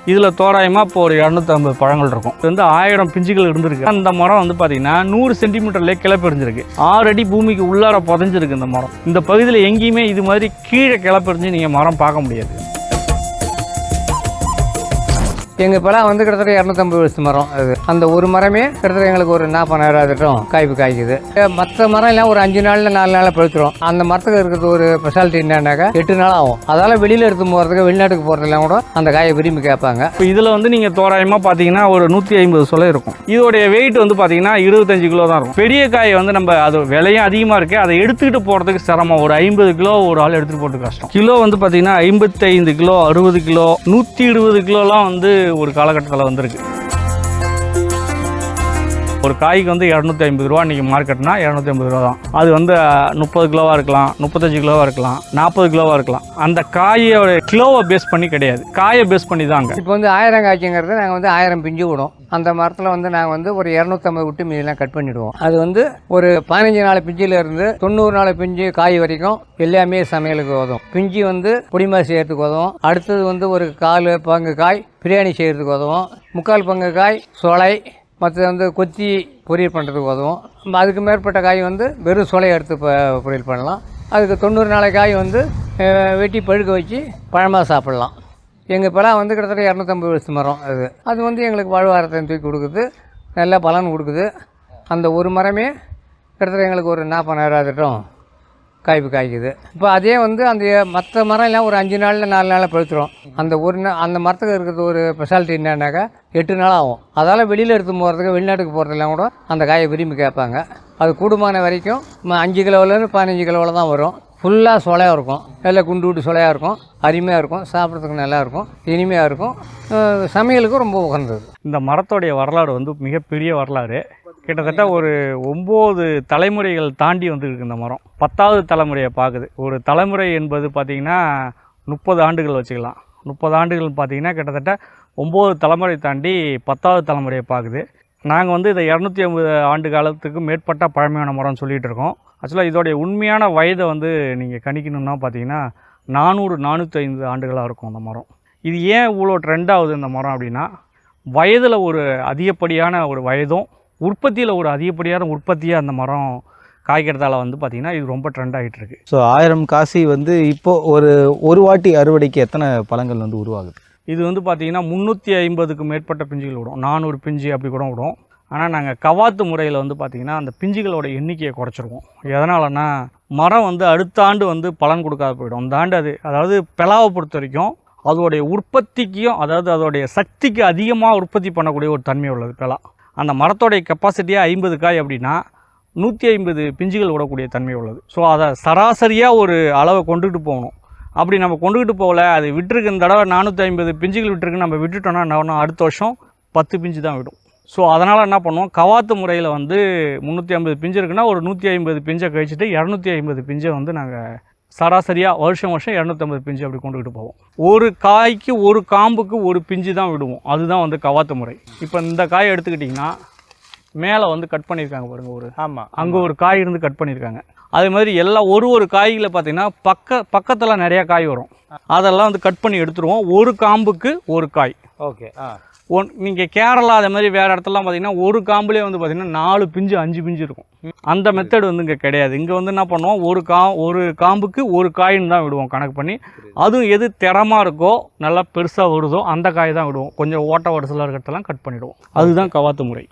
இதில் தோராயமாக இப்போ ஒரு 250 பழங்கள் இருக்கும். இது வந்து 1000 பிஞ்சுகள் இருந்திருக்கு. அந்த மரம் வந்து பார்த்தீங்கன்னா 100 சென்டிமீட்டர்லேயே கிளப்பெறிஞ்சிருக்கு. 6 அடி பூமிக்கு உள்ளார புதைஞ்சிருக்கு இந்த மரம். இந்த பகுதியில் எங்கேயுமே இது மாதிரி கீழே கிளப்பெறிஞ்சு நீங்கள் மரம் பார்க்க முடியாது. எங்கள் இப்போலாம் வந்து கிட்டத்தட்ட 250 வருஷம் மரம் அது. அந்த ஒரு மரமே கிட்டத்தட்ட எங்களுக்கு ஒரு 40,000 காய்ப்பு காய்க்குது. மற்ற மரம் எல்லாம் ஒரு 5 நாளில் 4 நாளில் பழுத்துரும். அந்த மரத்துக்கு இருக்கிறது ஒரு ஸ்பெஷாலிட்டி என்னன்னாக்கா 8 நாள் ஆகும். அதால் வெளியில் எடுத்து போகிறதுக்கு வெளிநாட்டுக்கு போகிறதுலாம் கூட அந்த காயை விரும்பி கேட்பாங்க. இப்போ இதில் வந்து நீங்கள் தோராயமாக பார்த்தீங்கன்னா ஒரு 150 சொலை இருக்கும். இதோடைய வெயிட் வந்து பார்த்தீங்கன்னா 25 கிலோ தான் இருக்கும். பெரிய காய் வந்து நம்ம அது விலையும் அதிகமாக இருக்குது, அதை எடுத்துக்கிட்டு போகிறதுக்கு சிரமம். ஒரு 50 கிலோ ஒரு ஆள் எடுத்துகிட்டு போகிறது கஷ்டம். கிலோ வந்து பார்த்தீங்கன்னா 55 கிலோ 60 கிலோ 120 கிலோலாம் வந்து ஒரு காலகட்டத்தில் வந்திருக்கு. ஒரு காய்க்கு வந்து 250 ரூபா இன்றைக்கி மார்க்கெட்னா 250 ரூபா தான். அது வந்து 30 கிலோவாக இருக்கலாம், 35 கிலோவாக இருக்கலாம், 40 கிலோவாக இருக்கலாம். அந்த காயோட கிலோவை பேஸ் பண்ணி கிடையாது, காயை பேஸ் பண்ணி தாங்க. இப்போ வந்து 1000 காய்ச்சிங்கிறது நாங்கள் வந்து 1000 பிஞ்சு விடும். அந்த மரத்தில் வந்து நாங்கள் வந்து ஒரு 250 விட்டு மீதெல்லாம் கட் பண்ணிவிடுவோம். அது வந்து ஒரு 15 நாள் பிஞ்சிலேருந்து 90 நாள் பிஞ்சு காய் வரைக்கும் எல்லாமே சமையலுக்கு உதவும். பிஞ்சு வந்து பொடிமா செய்கிறதுக்கு உதவும். அடுத்தது வந்து ஒரு 1/4 பங்கு காய் பிரியாணி செய்கிறதுக்கு உதவும். 3/4 பங்கு காய் சொலை, மற்ற வந்து கொத்தி பொரியல் பண்ணுறதுக்கு உதவும். அதுக்கு மேற்பட்ட காய் வந்து வெறும் சொலையை எடுத்து பொரியல் பண்ணலாம். அதுக்கு 90 நாள் காய் வந்து வெட்டி பழுக்க வச்சு பழமாக சாப்பிட்லாம். எங்கள் இப்போலாம் வந்து கிட்டத்தட்ட 250 வருஷம் மரம் அது. அது வந்து எங்களுக்கு வாழ்வாதாரத்தை தூக்கி கொடுக்குது, நல்ல பலன் கொடுக்குது. அந்த ஒரு மரமே கிட்டத்தட்ட எங்களுக்கு ஒரு 40,000 காய்ப்பு காய்க்குது. இப்போ அதே வந்து அந்த மற்ற மரம் எல்லாம் ஒரு 5 நாளில் 4 நாளில் பழுத்துரும். அந்த அந்த மரத்துக்கு இருக்கிறது ஒரு ஸ்பெஷாலிட்டி என்னன்னாக்கா 8 நாள் ஆகும். அதால் வெளியில் எடுத்து போகிறதுக்கு வெளிநாட்டுக்கு போகிறதுலாம் கூட அந்த காயை விரும்பி கேட்பாங்க. அது கூடுமான வரைக்கும் 5 கிலோவிலேருந்து 15 கிலோவில் தான் வரும். ஃபுல்லாக சொலையாக இருக்கும், நல்லா குண்டு விட்டு சொலையாக இருக்கும், அருமையாக இருக்கும், சாப்பிட்றதுக்கு நல்லாயிருக்கும், இனிமையாக இருக்கும், சமையலுக்கும் ரொம்ப உகந்தது. இந்த மரத்தோடைய வரலாறு வந்து மிகப்பெரிய வரலாறு. கிட்டத்தட்ட ஒரு 9 தலைமுறைகள் தாண்டி வந்துருக்கு இந்த மரம். 10வது தலைமுறையை பார்க்குது. ஒரு தலைமுறை என்பது பார்த்திங்கன்னா 30 ஆண்டுகள் வச்சுக்கலாம். 30 ஆண்டுகள் பார்த்திங்கன்னா கிட்டத்தட்ட 9 தலைமுறை தாண்டி 10வது தலைமுறையை பார்க்குது. நாங்கள் வந்து இதை 250 ஆண்டு காலத்துக்கு மேற்பட்ட பழமையான மரம்னு சொல்லிகிட்டு இருக்கோம். ஆக்சுவலாக இதோடைய உண்மையான வயதை வந்து நீங்கள் கணிக்கணுன்னா பார்த்தீங்கன்னா 400-405 ஆண்டுகளாக இருக்கும் அந்த மரம். இது ஏன் இவ்வளோ ட்ரெண்ட் ஆகுது இந்த மரம் அப்படின்னா, வயதில் ஒரு அதிகப்படியான ஒரு வயதும் உற்பத்தியில் ஒரு அதிகப்படியான உற்பத்தியாக அந்த மரம் காய்க்கிறதால வந்து பார்த்திங்கன்னா இது ரொம்ப ட்ரெண்ட் ஆகிட்டுருக்கு. ஸோ 1000 காசி வந்து இப்போது ஒரு வாட்டி அறுவடைக்கு எத்தனை பழங்கள் வந்து உருவாகுது? இது வந்து பார்த்திங்கன்னா 350க்கு மேற்பட்ட பிஞ்சுகள் விடும். 400 பிஞ்சு அப்படி கூட விடும். ஆனால் நாங்கள் கவாத்து முறையில் வந்து பார்த்திங்கன்னா அந்த பிஞ்சுகளோட எண்ணிக்கையை குறைச்சிருவோம். எதனாலன்னா மரம் வந்து அடுத்த ஆண்டு வந்து பலன் கொடுக்காத போயிடும். அந்த ஆண்டு அதாவது பிளாவை பொறுத்த வரைக்கும் அதோடைய உற்பத்திக்கும், அதாவது அதோடைய சக்திக்கு அதிகமாக உற்பத்தி பண்ணக்கூடிய ஒரு தன்மை உள்ளது பிளா. அந்த மரத்தோடைய கெப்பாசிட்டியாக 50 காய் அப்படின்னா 150 பிஞ்சுகள் விடக்கூடிய தன்மை உள்ளது. ஸோ அதை சராசரியாக ஒரு அளவை கொண்டுகிட்டு போகணும். அப்படி நம்ம கொண்டுகிட்டு போகல, அது விட்டுருக்கு இந்த தடவை 450 பிஞ்சுகள் விட்டுருக்கு, நம்ம விட்டுட்டோன்னா என்ன அடுத்த வருஷம் 10 பிஞ்சு தான் விடும். ஸோ அதனால் என்ன பண்ணுவோம், கவாத்து முறையில் வந்து 350 பிஞ்சு இருக்குன்னா ஒரு 150 பிஞ்சை கழிச்சிட்டு 250 பிஞ்சை வந்து நாங்கள் சராசரியாக வருஷம் 250 பிஞ்சு அப்படி கொண்டுக்கிட்டு போவோம். ஒரு காய்க்கு ஒரு காம்புக்கு ஒரு பிஞ்சு தான் விடுவோம். அதுதான் வந்து கவாத்து முறை. இப்போ இந்த காய் எடுத்துக்கிட்டிங்கன்னா மேலே வந்து கட் பண்ணியிருக்காங்க பாருங்கள், ஒரு அங்கே ஒரு காய் இருந்து கட் பண்ணியிருக்காங்க. அதே மாதிரி எல்லாம் ஒரு காய்களை பார்த்திங்கன்னா பக்கத்தில் நிறையா காய் வரும். அதெல்லாம் வந்து கட் பண்ணி எடுத்துருவோம். ஒரு காம்புக்கு ஒரு காய். ஓகே. நீங்கள் கேரளா அதே மாதிரி வேறு இடத்துலலாம் பார்த்திங்கன்னா ஒரு காம்புலேயே வந்து பார்த்திங்கன்னா 4 பிஞ்சு 5 பிஞ்சு இருக்கும். அந்த மெத்தட் வந்து இங்கே கிடையாது. இங்கே வந்து என்ன பண்ணுவோம், ஒரு காம்புக்கு ஒரு காயின்னு தான் விடுவோம் கணக்கு பண்ணி. அதுவும் எது திறமாக இருக்கோ நல்லா பெருசாக வருதோ அந்த காய் தான் விடுவோம். கொஞ்சம் ஓட்ட வரிசலாக இருக்கிறதெல்லாம் கட் பண்ணிவிடுவோம். அதுதான் கவாத்து முறை.